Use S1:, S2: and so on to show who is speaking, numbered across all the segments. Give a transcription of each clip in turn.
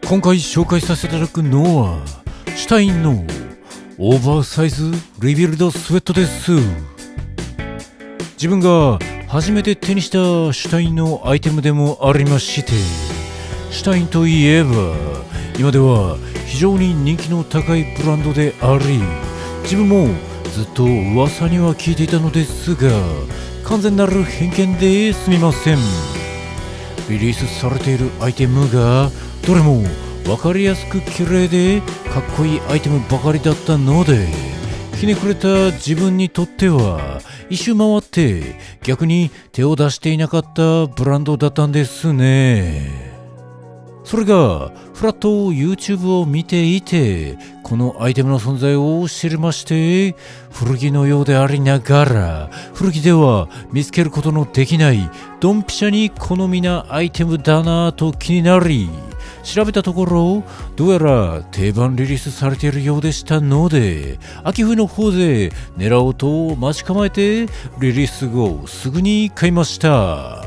S1: 今回紹介させていただくのはシュタインのオーバーサイズリビルドスウェットです。自分が初めて手にしたシュタインのアイテムでもありまして、シュタインといえば今では非常に人気の高いブランドであり、自分もずっと噂には聞いていたのですが、完全なる偏見ですみません。リリースされているアイテムがどれも分かりやすく綺麗でかっこいいアイテムばかりだったので、ひねくれた自分にとっては一周回って逆に手を出していなかったブランドだったんですね。それがフラット YouTube を見ていて、このアイテムの存在を知りまして、古着のようでありながら古着では見つけることのできないドンピシャに好みなアイテムだなぁと気になり、調べたところどうやら定番リリースされているようでしたので、秋冬の方で狙おうと待ち構えてリリース後すぐに買いました。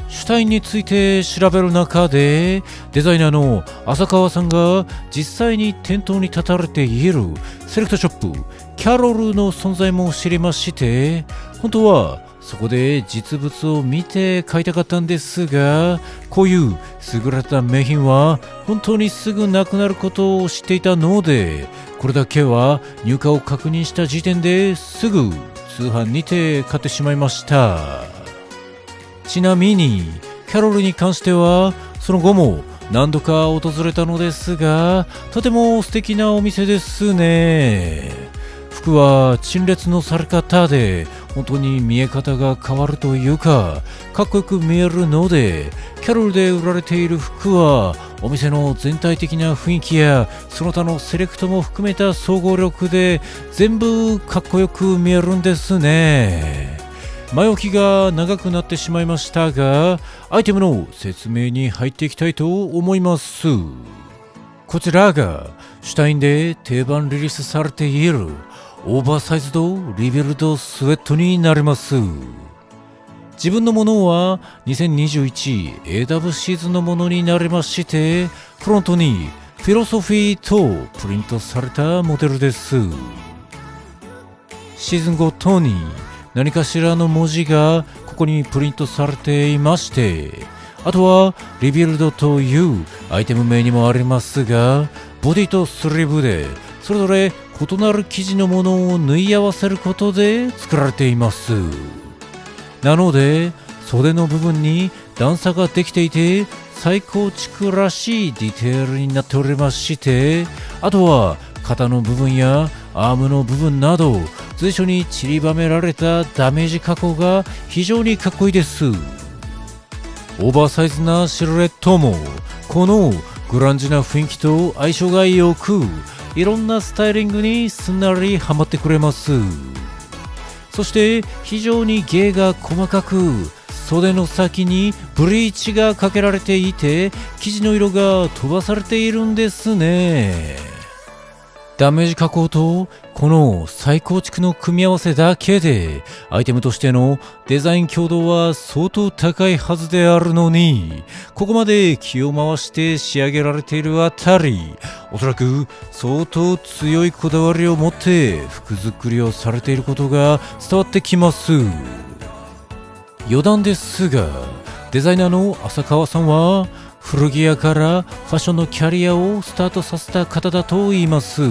S1: シュタインについて調べる中で、デザイナーの浅川さんが実際に店頭に立たれているセレクトショップキャロルの存在も知りまして、本当はそこで実物を見て買いたかったんですが、こういう優れた名品は本当にすぐなくなることを知っていたので、これだけは入荷を確認した時点ですぐ通販にて買ってしまいました。ちなみにキャロルに関してはその後も何度か訪れたのですが、とても素敵なお店ですね。服は陳列のされ方で本当に見え方が変わるというか、かっこよく見えるので、キャロルで売られている服はお店の全体的な雰囲気やその他のセレクトも含めた総合力で全部かっこよく見えるんですね。前置きが長くなってしまいましたが、アイテムの説明に入っていきたいと思います。こちらがシュタインで定番リリースされているオーバーサイズドリビルドスウェットになります。自分のものは 2021AW シーズンのものになりまして、フロントにフィロソフィーとプリントされたモデルです。シーズンごとに何かしらの文字がここにプリントされていまして、あとはリビルドというアイテム名にもありますが、ボディとスリーブでそれぞれ異なる生地のものを縫い合わせることで作られています。なので袖の部分に段差ができていて、再構築らしいディテールになっておりまして、あとは肩の部分やアームの部分など随所に散りばめられたダメージ加工が非常にかっこいいです。オーバーサイズなシルエットもこのグランジな雰囲気と相性が良く、いろんなスタイリングにすんなりハマってくれます。そして非常に芸が細かく、袖の先にブリーチがかけられていて、生地の色が飛ばされているんですね。ダメージ加工とこの再構築の組み合わせだけでアイテムとしてのデザイン強度は相当高いはずであるのに、ここまで気を回して仕上げられているあたり、おそらく相当強いこだわりを持って服作りをされていることが伝わってきます。余談ですが、デザイナーの浅川さんは古着屋からファッションのキャリアをスタートさせた方だと言います。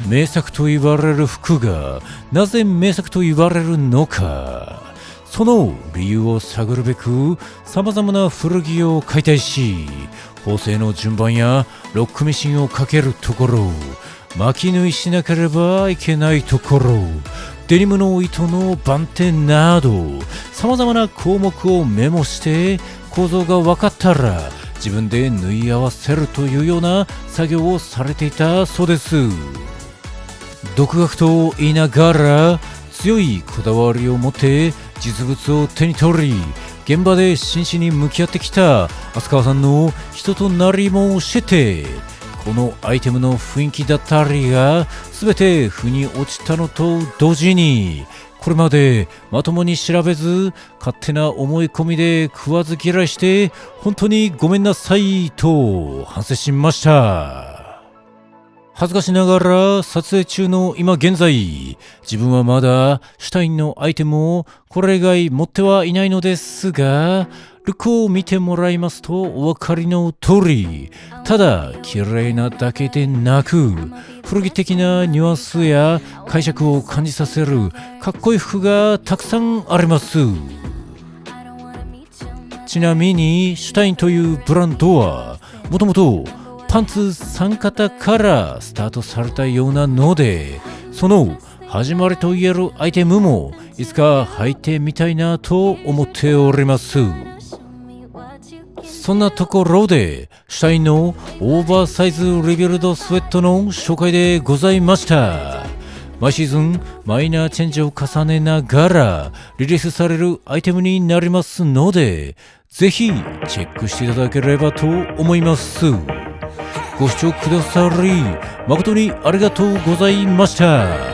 S1: 名作と言われる服がなぜ名作と言われるのか、その理由を探るべく様々な古着を解体し、縫製の順番やロックミシンをかけるところ、巻き縫いしなければいけないところ、デニムの糸の番手など様々な項目をメモして構造が分かったら自分で縫い合わせるというような作業をされていたそうです。独学と言いながら強いこだわりを持って実物を手に取り、現場で真摯に向き合ってきた浅川さんの人となりも教えて、このアイテムの雰囲気だったりが全て腑に落ちたのと同時に、これまでまともに調べず勝手な思い込みで食わず嫌いして本当にごめんなさいと反省しました。恥ずかしながら撮影中の今現在、自分はまだシュタインのアイテムをこれ以外持ってはいないのですが、ルックを見てもらいますとお分かりの通り、ただ綺麗なだけでなく、古着的なニュアンスや解釈を感じさせるかっこいい服がたくさんあります。ちなみにシュタインというブランドはもともとパンツ3型からスタートされたようなので、その始まりといえるアイテムもいつか履いてみたいなと思っております。そんなところでシュタインのオーバーサイズリビルドスウェットの紹介でございました。毎シーズンマイナーチェンジを重ねながらリリースされるアイテムになりますので、ぜひチェックしていただければと思います。ご視聴くださり誠にありがとうございました。